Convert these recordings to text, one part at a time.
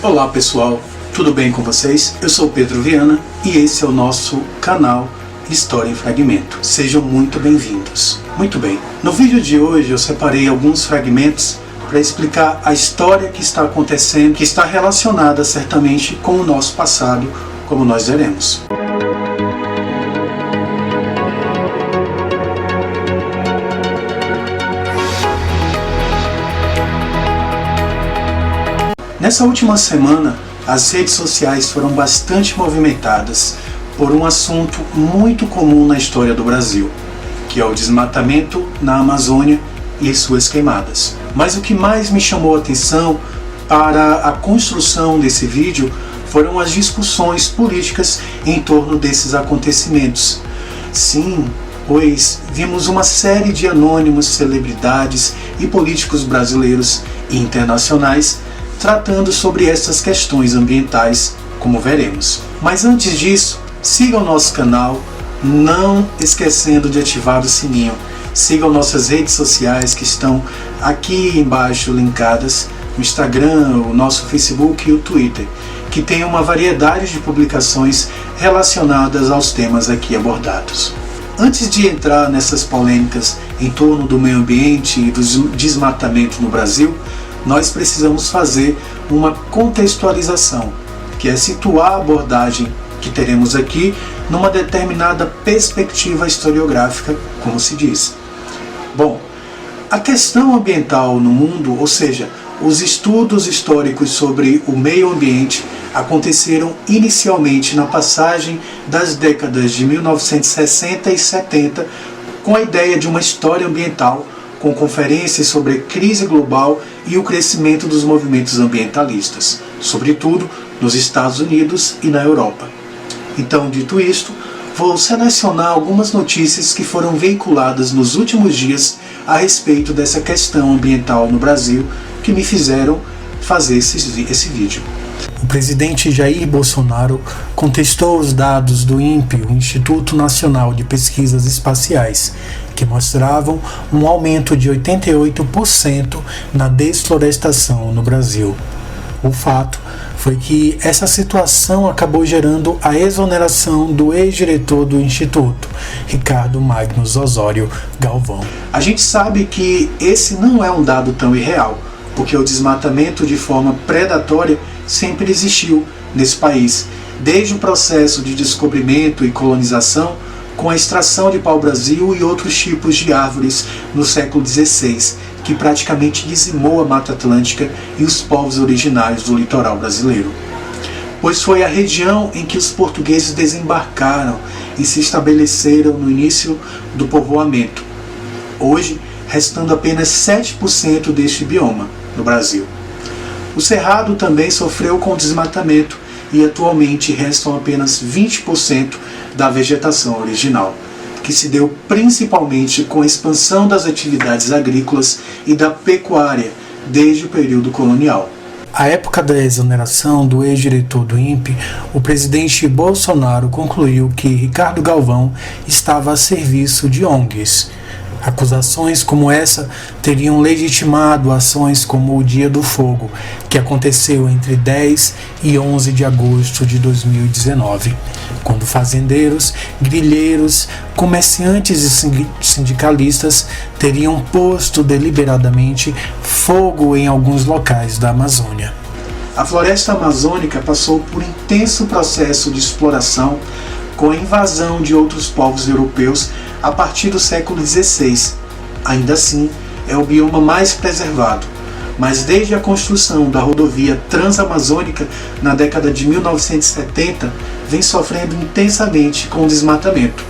Olá pessoal, tudo bem com vocês? Eu sou Pedro Viana e esse é o nosso canal História em Fragmento. Sejam muito bem-vindos. Muito bem, no vídeo de hoje eu separei alguns fragmentos para explicar a história que está acontecendo, que está relacionada certamente com o nosso passado, como nós veremos. Nessa última semana, as redes sociais foram bastante movimentadas por um assunto muito comum na história do Brasil, que é o desmatamento na Amazônia e suas queimadas. Mas o que mais me chamou a atenção para a construção desse vídeo foram as discussões políticas em torno desses acontecimentos. Sim, pois vimos uma série de anônimos, celebridades e políticos brasileiros e internacionais tratando sobre essas questões ambientais, como veremos. Mas antes disso, siga o nosso canal, não esquecendo de ativar o sininho. Sigam nossas redes sociais que estão aqui embaixo linkadas, o Instagram, o nosso Facebook e o Twitter, que tem uma variedade de publicações relacionadas aos temas aqui abordados. Antes de entrar nessas polêmicas em torno do meio ambiente e do desmatamento no Brasil, nós precisamos fazer uma contextualização, que é situar a abordagem que teremos aqui numa determinada perspectiva historiográfica, como se diz. Bom, a questão ambiental no mundo, ou seja, os estudos históricos sobre o meio ambiente, aconteceram inicialmente na passagem das décadas de 1960 e 70, com a ideia de uma história ambiental, com conferências sobre a crise global e o crescimento dos movimentos ambientalistas, sobretudo nos Estados Unidos e na Europa. Então, dito isto, vou selecionar algumas notícias que foram veiculadas nos últimos dias a respeito dessa questão ambiental no Brasil, que me fizeram fazer esse vídeo. O presidente Jair Bolsonaro contestou os dados do INPE, o Instituto Nacional de Pesquisas Espaciais, que mostravam um aumento de 88% na desflorestação no Brasil. O fato foi que essa situação acabou gerando a exoneração do ex-diretor do Instituto, Ricardo Magnus Osório Galvão. A gente sabe que esse não é um dado tão irreal, porque o desmatamento de forma predatória sempre existiu nesse país, desde o processo de descobrimento e colonização, com a extração de pau-brasil e outros tipos de árvores no século XVI, que praticamente dizimou a Mata Atlântica e os povos originários do litoral brasileiro. Pois foi a região em que os portugueses desembarcaram e se estabeleceram no início do povoamento, hoje restando apenas 7% deste bioma no Brasil. O Cerrado também sofreu com o desmatamento e atualmente restam apenas 20% da vegetação original, que se deu principalmente com a expansão das atividades agrícolas e da pecuária desde o período colonial. À época da exoneração do ex-diretor do INPE, o presidente Bolsonaro concluiu que Ricardo Galvão estava a serviço de ONGs. Acusações como essa teriam legitimado ações como o Dia do Fogo, que aconteceu entre 10 e 11 de agosto de 2019, quando fazendeiros, grileiros, comerciantes e sindicalistas teriam posto deliberadamente fogo em alguns locais da Amazônia. A floresta amazônica passou por intenso processo de exploração com a invasão de outros povos europeus a partir do século XVI. Ainda assim, é o bioma mais preservado, mas desde a construção da rodovia Transamazônica na década de 1970, vem sofrendo intensamente com o desmatamento.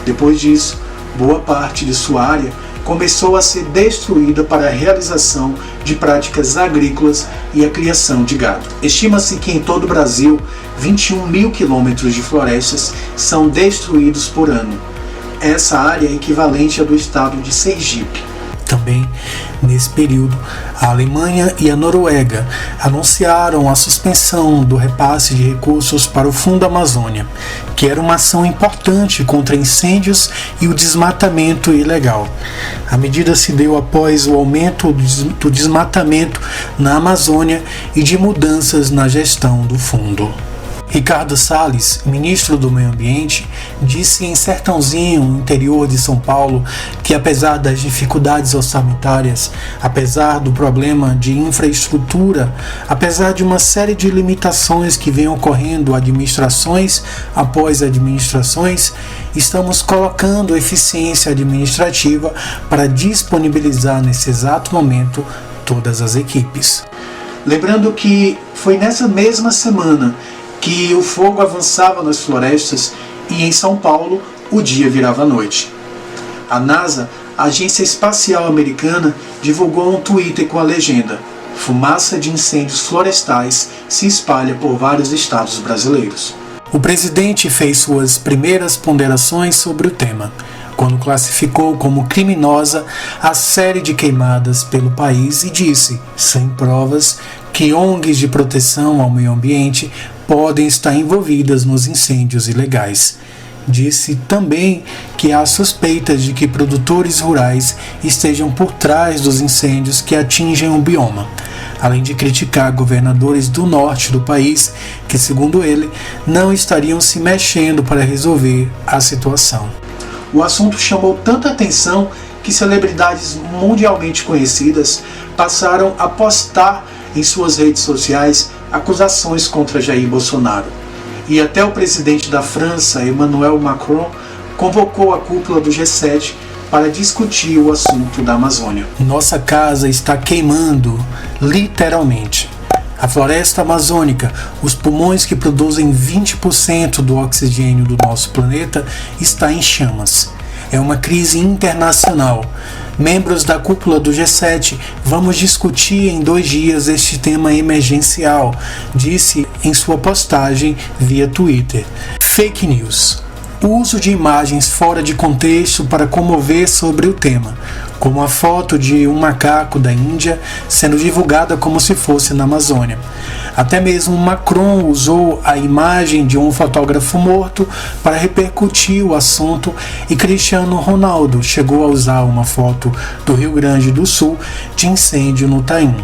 Depois disso, boa parte de sua área começou a ser destruída para a realização de práticas agrícolas e a criação de gado. Estima-se que em todo o Brasil, 21 mil quilômetros de florestas são destruídos por ano. Essa área é equivalente à do estado de Sergipe. Também, nesse período, A Alemanha e a Noruega anunciaram a suspensão do repasse de recursos para o Fundo Amazônia, que era uma ação importante contra incêndios e o desmatamento ilegal. A medida se deu após o aumento do desmatamento na Amazônia e de mudanças na gestão do fundo. Ricardo Salles, ministro do Meio Ambiente, disse em Sertãozinho, interior de São Paulo, que apesar das dificuldades orçamentárias, apesar do problema de infraestrutura, apesar de uma série de limitações que vêm ocorrendo administrações após administrações, estamos colocando eficiência administrativa para disponibilizar nesse exato momento todas as equipes. Lembrando que foi nessa mesma semana que o fogo avançava nas florestas e em São Paulo o dia virava noite. A NASA, a Agência Espacial Americana, divulgou um Twitter com a legenda: "Fumaça de incêndios florestais se espalha por vários estados brasileiros". O presidente fez suas primeiras ponderações sobre o tema, quando classificou como criminosa a série de queimadas pelo país e disse, sem provas, que ONGs de proteção ao meio ambiente podem estar envolvidas nos incêndios ilegais. Disse também que há suspeitas de que produtores rurais estejam por trás dos incêndios que atingem o bioma, além de criticar governadores do norte do país que, segundo ele, não estariam se mexendo para resolver a situação. O assunto chamou tanta atenção que celebridades mundialmente conhecidas passaram a postar em suas redes sociais acusações contra Jair Bolsonaro. E até o presidente da França, Emmanuel Macron, convocou a cúpula do G7 para discutir o assunto da Amazônia. Nossa casa está queimando, literalmente. A floresta amazônica, os pulmões que produzem 20% do oxigênio do nosso planeta, está em chamas. É uma crise internacional. Membros da cúpula do G7, vamos discutir em 2 dias este tema emergencial, disse em sua postagem via Twitter. Fake news. O uso de imagens fora de contexto para comover sobre o tema, como a foto de um macaco da Índia sendo divulgada como se fosse na Amazônia. Até mesmo Macron usou a imagem de um fotógrafo morto para repercutir o assunto e Cristiano Ronaldo chegou a usar uma foto do Rio Grande do Sul de incêndio no Taim.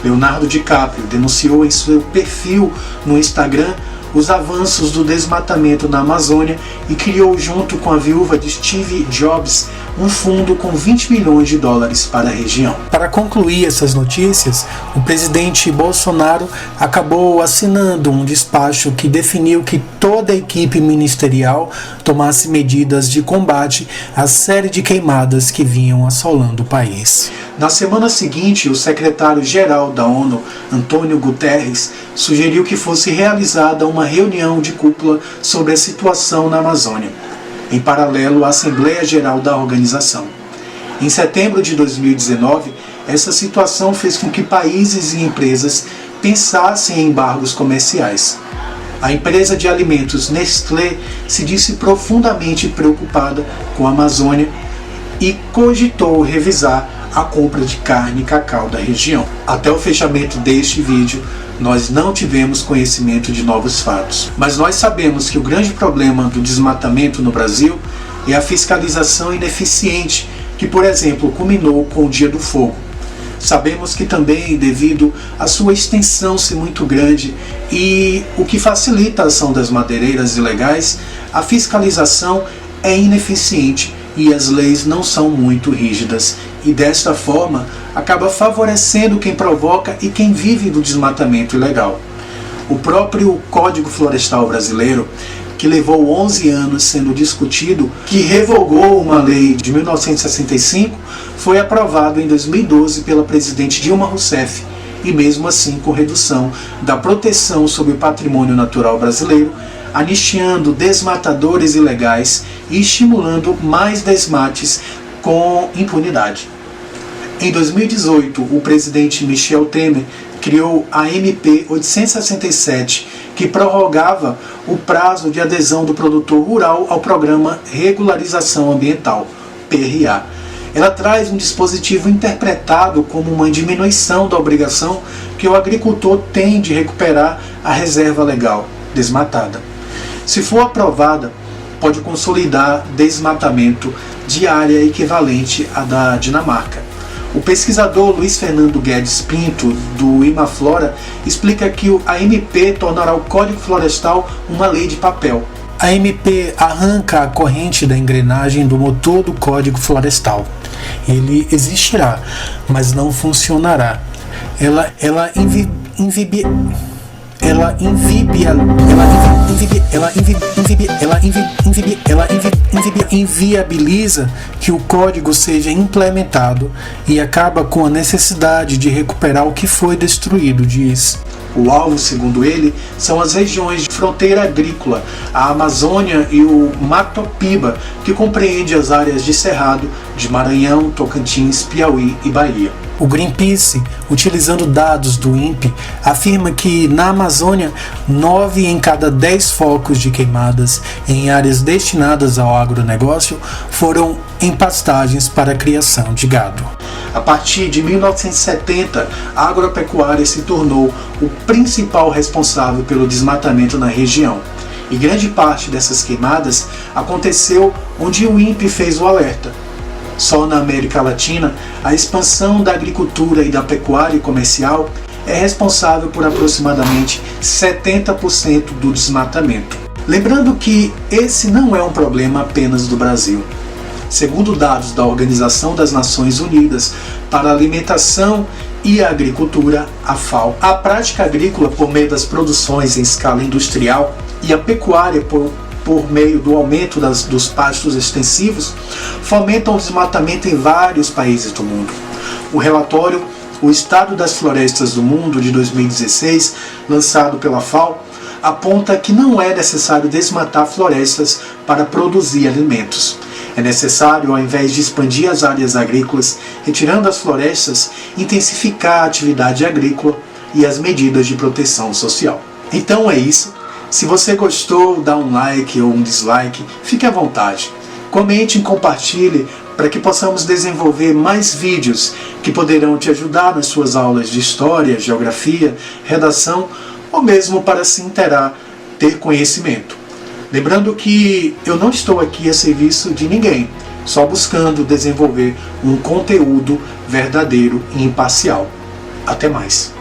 Leonardo DiCaprio denunciou em seu perfil no Instagram os avanços do desmatamento na Amazônia e criou, junto com a viúva de Steve Jobs, um fundo com 20 milhões de dólares para a região. Para concluir essas notícias, o presidente Bolsonaro acabou assinando um despacho que definiu que toda a equipe ministerial tomasse medidas de combate à série de queimadas que vinham assolando o país. Na semana seguinte, o secretário-geral da ONU, Antônio Guterres, sugeriu que fosse realizada uma reunião de cúpula sobre a situação na Amazônia, em paralelo à Assembleia Geral da organização. Em setembro de 2019, essa situação fez com que países e empresas pensassem em embargos comerciais. A empresa de alimentos Nestlé se disse profundamente preocupada com a Amazônia e cogitou revisar a compra de carne e cacau da região. Até o fechamento deste vídeo, nós não tivemos conhecimento de novos fatos. Mas nós sabemos que o grande problema do desmatamento no Brasil é a fiscalização ineficiente, que, por exemplo, culminou com o Dia do Fogo. Sabemos que também, devido à sua extensão ser muito grande e o que facilita a ação das madeireiras ilegais, a fiscalização é ineficiente e as leis não são muito rígidas, e desta forma acaba favorecendo quem provoca e quem vive do desmatamento ilegal. O próprio Código Florestal Brasileiro, que levou 11 anos sendo discutido, que revogou uma lei de 1965, foi aprovado em 2012 pela presidente Dilma Rousseff, e mesmo assim com redução da proteção sobre o patrimônio natural brasileiro, anistiando desmatadores ilegais e estimulando mais desmates com impunidade. Em 2018, o presidente Michel Temer criou a MP 867, que prorrogava o prazo de adesão do produtor rural ao Programa Regularização Ambiental, PRA. ela traz um dispositivo interpretado como uma diminuição da obrigação que o agricultor tem de recuperar a reserva legal desmatada. Se for aprovada, pode consolidar desmatamento de área equivalente à da Dinamarca. O pesquisador Luiz Fernando Guedes Pinto, do Imaflora, explica que a MP tornará o Código Florestal uma lei de papel. A MP arranca a corrente da engrenagem do motor do Código Florestal. Ele existirá, mas não funcionará. Ela inviabiliza que o código seja implementado e acaba com a necessidade de recuperar o que foi destruído, diz. O alvo, segundo ele, são as regiões de fronteira agrícola, a Amazônia e o Matopiba, que compreende as áreas de Cerrado, de Maranhão, Tocantins, Piauí e Bahia. O Greenpeace, utilizando dados do INPE, afirma que na Amazônia, 9 em cada 10 focos de queimadas em áreas destinadas ao agronegócio foram em pastagens para a criação de gado. A partir de 1970, a agropecuária se tornou o principal responsável pelo desmatamento na região. E grande parte dessas queimadas aconteceu onde o INPE fez o alerta. Só na América Latina, a expansão da agricultura e da pecuária comercial é responsável por aproximadamente 70% do desmatamento. Lembrando que esse não é um problema apenas do Brasil. Segundo dados da Organização das Nações Unidas para a Alimentação e a Agricultura, a FAO, a prática agrícola por meio das produções em escala industrial e a pecuária por meio do aumento dos pastos extensivos, fomentam o desmatamento em vários países do mundo. O relatório O Estado das Florestas do Mundo, de 2016, lançado pela FAO, aponta que não é necessário desmatar florestas para produzir alimentos. É necessário, ao invés de expandir as áreas agrícolas, retirando as florestas, intensificar a atividade agrícola e as medidas de proteção social. Então é isso. Se você gostou, dá um like ou um dislike, fique à vontade. Comente e compartilhe para que possamos desenvolver mais vídeos que poderão te ajudar nas suas aulas de história, geografia, redação ou mesmo para se inteirar, ter conhecimento. Lembrando que eu não estou aqui a serviço de ninguém, só buscando desenvolver um conteúdo verdadeiro e imparcial. Até mais.